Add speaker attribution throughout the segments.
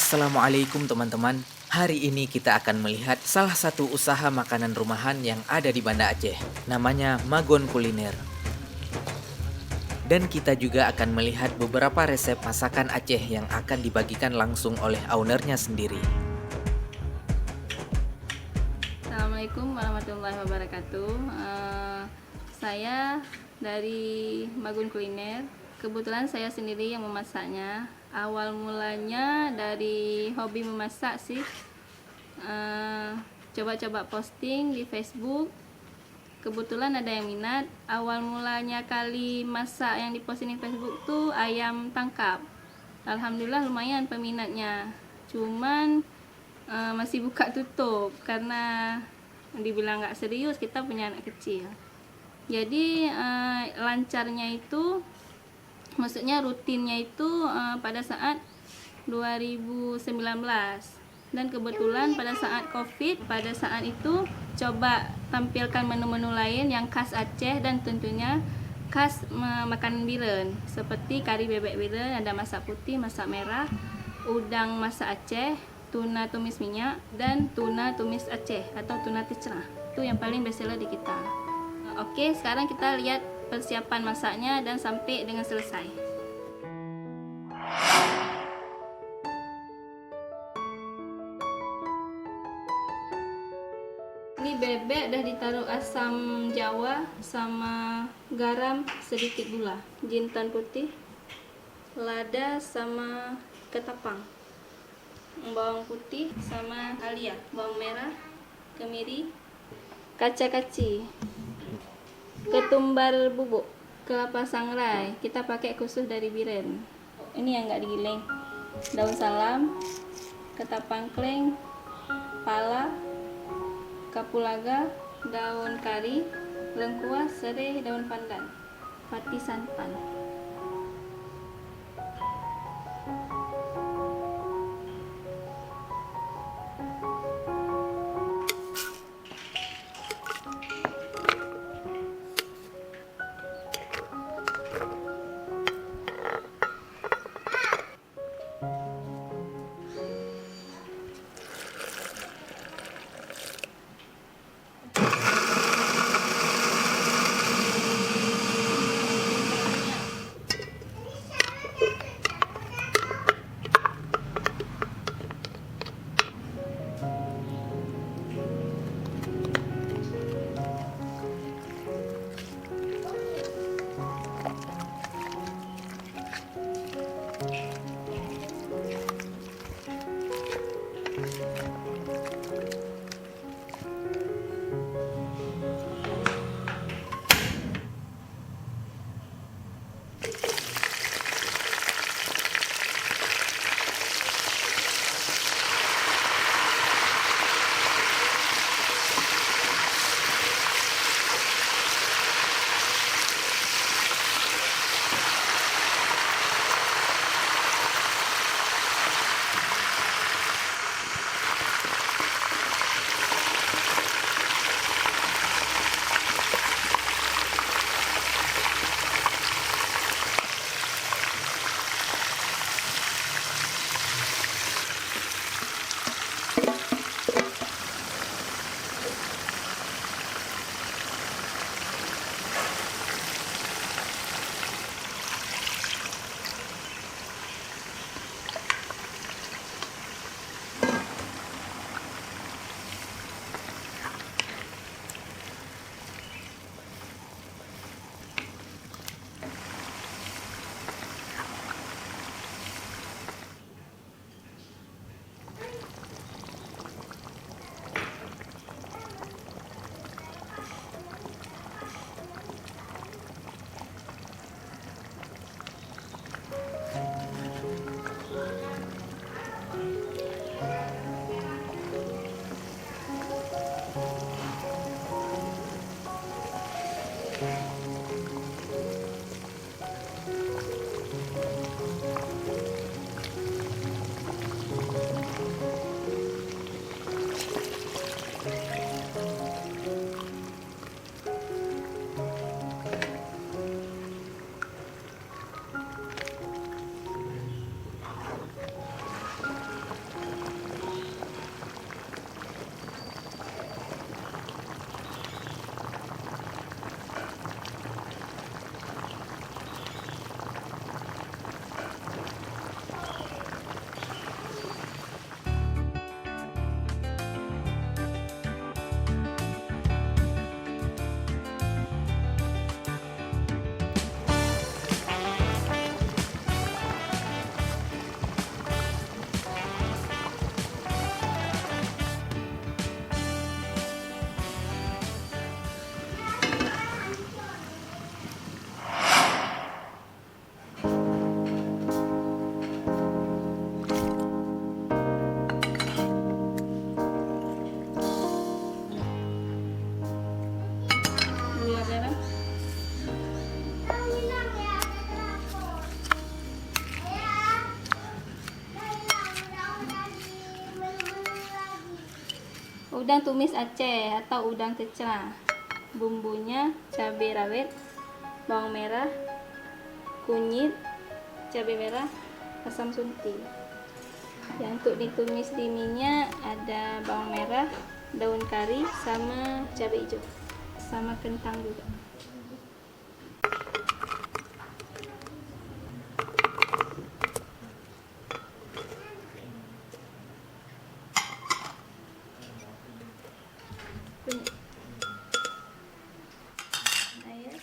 Speaker 1: Assalamualaikum teman-teman. Hari ini kita akan melihat salah satu usaha makanan rumahan yang ada di Banda Aceh. Namanya Magon Kuliner. Dan kita juga akan melihat beberapa resep masakan Aceh yang akan dibagikan langsung oleh ownernya sendiri.
Speaker 2: Assalamualaikum warahmatullahi wabarakatuh. Saya dari Magun Kuliner. Kebetulan saya sendiri yang memasaknya. Awal mulanya dari hobi memasak sih. Coba-coba posting di Facebook. Kebetulan ada yang minat. Awal mulanya kali masak yang diposting di Facebook tuh ayam tangkap. Alhamdulillah lumayan peminatnya. Cuman masih buka tutup karena dibilang nggak serius, kita punya anak kecil. Jadi lancarnya itu, maksudnya rutinnya itu pada saat 2019. Dan kebetulan pada saat COVID, pada saat itu coba tampilkan menu-menu lain yang khas Aceh dan tentunya khas makanan Biren, seperti kari bebek Biren, ada masak putih, masak merah, udang masak Aceh, tuna tumis minyak, dan tuna tumis Aceh atau tuna ticrah. Itu yang paling bestseller di kita. Oke, sekarang kita lihat persiapan masaknya dan sampai dengan selesai. Ini bebek dah ditaruh asam jawa sama garam, sedikit gula, jintan putih, lada sama ketapang, bawang putih sama halia, bawang merah, kemiri, kaca kaci, ketumbar bubuk, kelapa sangrai, kita pakai khusus dari Biren. Ini yang nggak digiling, daun salam, ketapang kleng, pala, kapulaga, daun kari, lengkuas, serai, daun pandan, pati santan. udang tumis Aceh atau udang kecrang. Bumbunya cabai rawit, bawang merah, kunyit, cabai merah, asam sunti. Yang untuk ditumis di minyak ada bawang merah, daun kari, sama cabai hijau, sama kentang juga. Kunyit, air,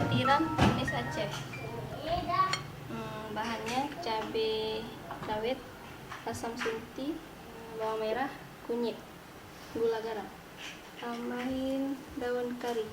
Speaker 2: tiram tumis Aceh. Bahannya cabai rawit, asam sunti, bawang merah, kunyit, gula, garam. Tambahin daun kari.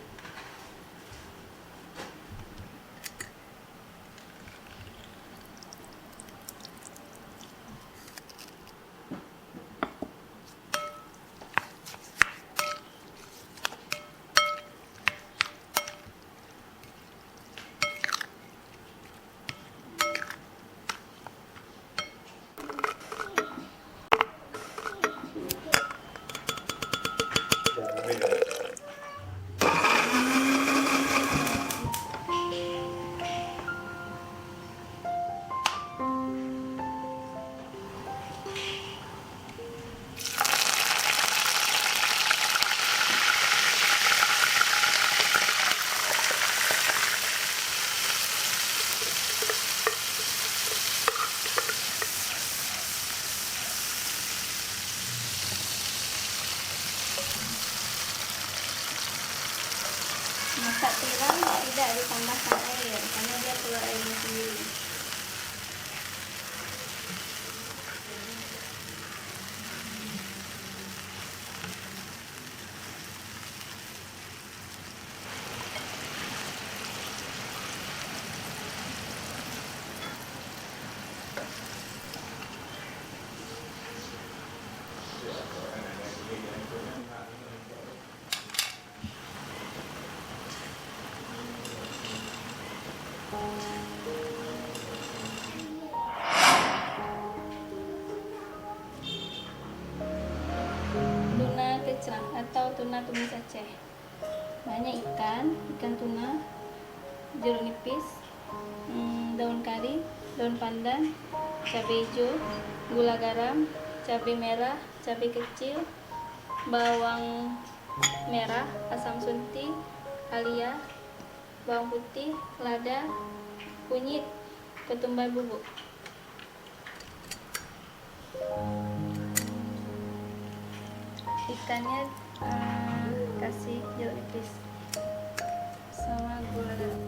Speaker 2: Masak tiram tidak ditambahkan air karena dia keluar airnya sendiri. Tuna kecrang atau tuna tumis Aceh. Banyak ikan tuna, jeruk nipis, daun kari, daun pandan, cabai hijau, gula garam, cabai merah, cabai kecil, bawang merah, asam sunting, halia, bawang putih, lada, kunyit, ketumbar bubuk. Ikannya kasih jeruk nipis sama gula garam.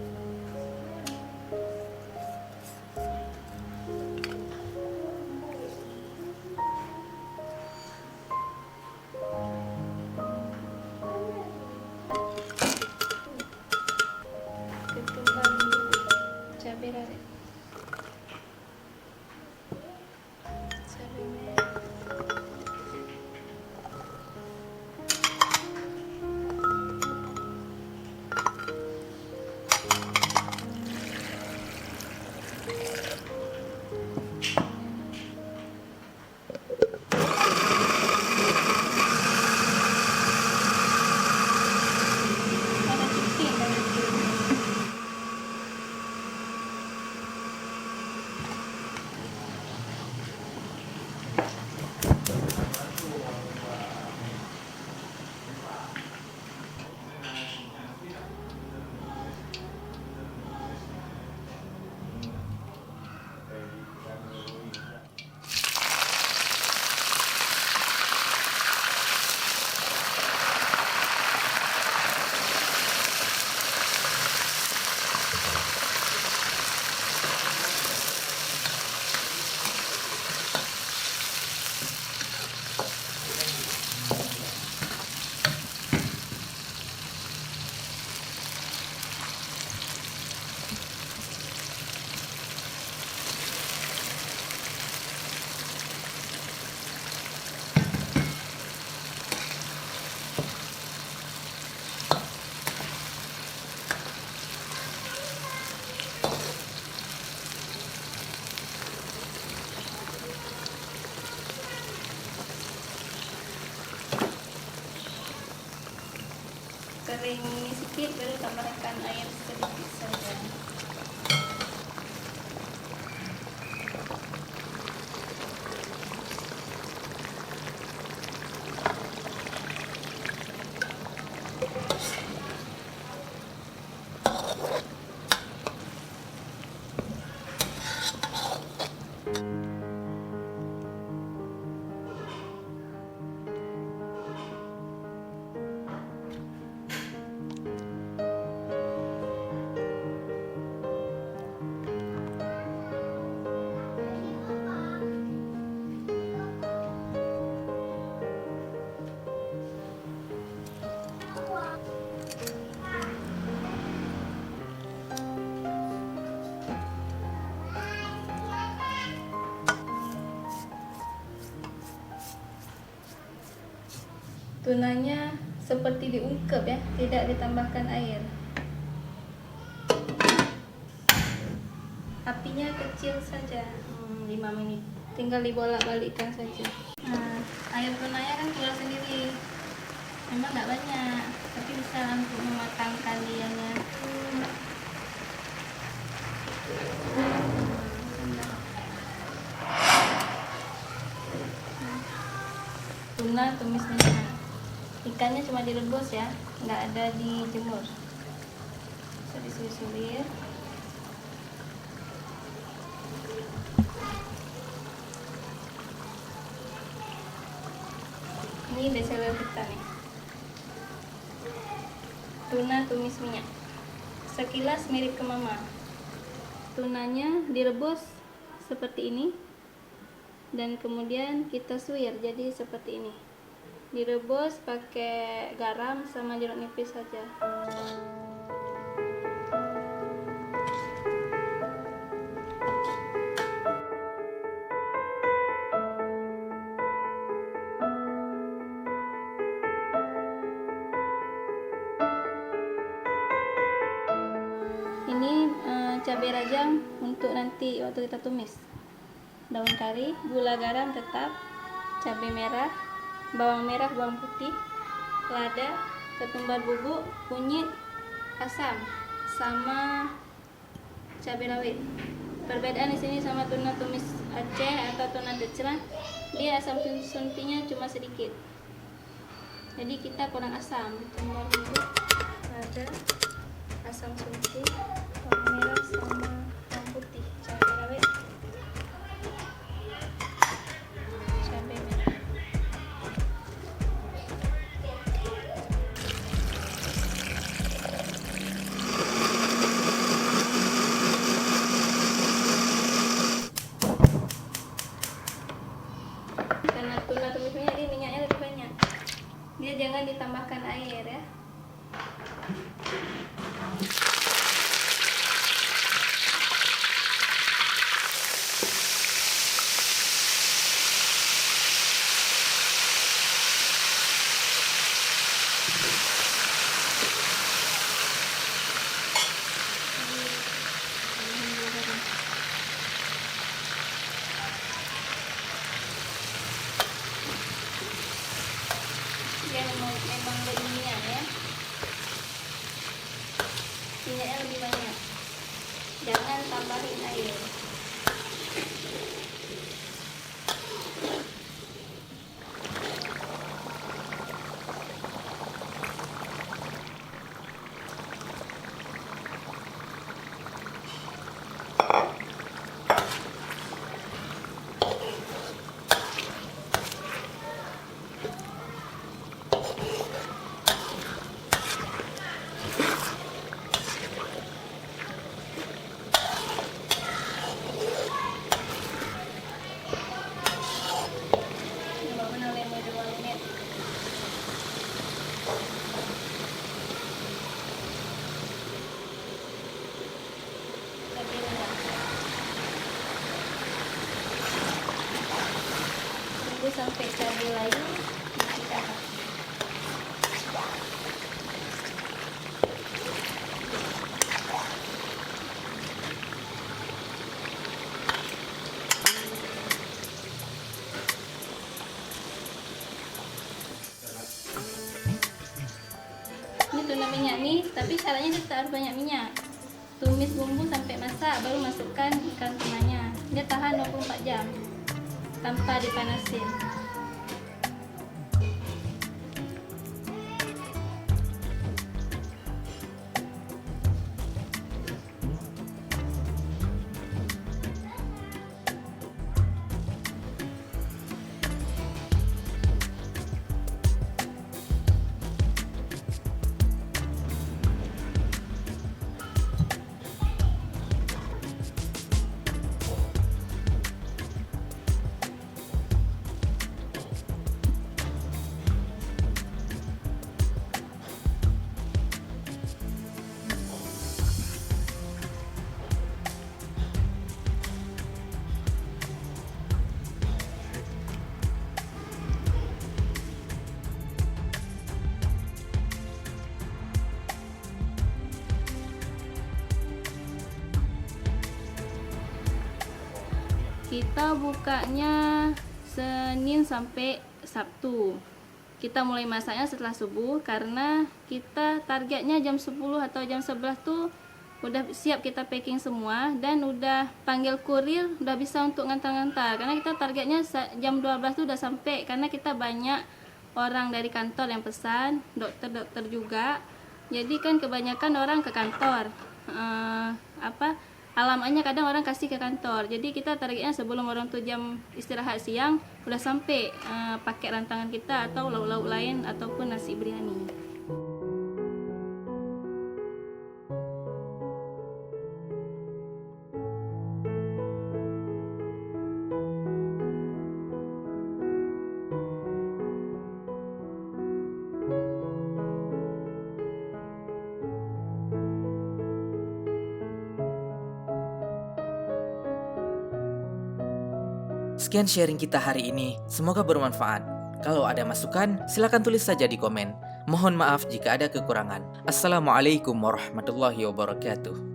Speaker 2: Ketumbar bubuk, cabai rawit, cabai merah. Ada cuti, ada cuti. Kering sedikit, baru tambahkan air sedikit saja. Tunanya seperti diungkep ya, tidak ditambahkan air. Apinya kecil saja, 5 menit. Tinggal dibolak-balikkan saja. Nah, air tunanya kan keluar sendiri. Memang nggak banyak, tapi bisa untuk mematangkan dianya. Tuna tumis minyak. Ikannya cuma direbus ya, nggak ada dijemur. Bisa disulir-sulir. Ini bestseller kita nih, tuna tumis minyak. Sekilas mirip ke mama. Tunanya direbus seperti ini, dan kemudian kita suir jadi seperti ini. Direbus pakai garam sama jeruk nipis saja. Ini cabai rajang untuk nanti waktu kita tumis. Daun kari, gula garam tetap, cabai merah, bawang merah, bawang putih, lada, ketumbar bubuk, kunyit, asam, sama cabai rawit. Perbedaan di sini sama tuna tumis Aceh atau tuna decran, dia asam suntinya cuma sedikit. Jadi kita kurang asam. Ketumbar bubuk ada asam sunti, bawang merah sama bawang putih, cabai rawit, cabai merah. Karena tuna tumis minyak, dia minyaknya lebih banyak. Dia jangan ditambahkan air ya. Dia memang lebih minyak ya. Minyaknya lebih banyak. Jangan tambahin air. Tunggu sampai cabai layu kita ini tuna minyak nih, tapi syaratnya dia harus banyak minyak. Tumis bumbu sampai masak, baru masukkan ikan tunanya. Dia tahan 24 jam tanpa dipanasin. Kita bukanya Senin sampai Sabtu. Kita mulai masaknya setelah subuh karena kita targetnya jam 10 atau jam 11 tuh udah siap kita packing semua dan udah panggil kurir, udah bisa untuk ngantar-ngantar. Karena kita targetnya jam 12 tuh udah sampai karena kita banyak orang dari kantor yang pesan, dokter-dokter juga. Jadi kan kebanyakan orang ke kantor. Alamatnya kadang orang kasih ke kantor, jadi kita targetnya sebelum orang tuh jam istirahat siang udah sampai paket rantangan kita atau lauk-lauk lain ataupun nasi biryani.
Speaker 1: Sekian sharing kita hari ini, semoga bermanfaat. Kalau ada masukan, silakan tulis saja di komen. Mohon maaf jika ada kekurangan. Assalamualaikum warahmatullahi wabarakatuh.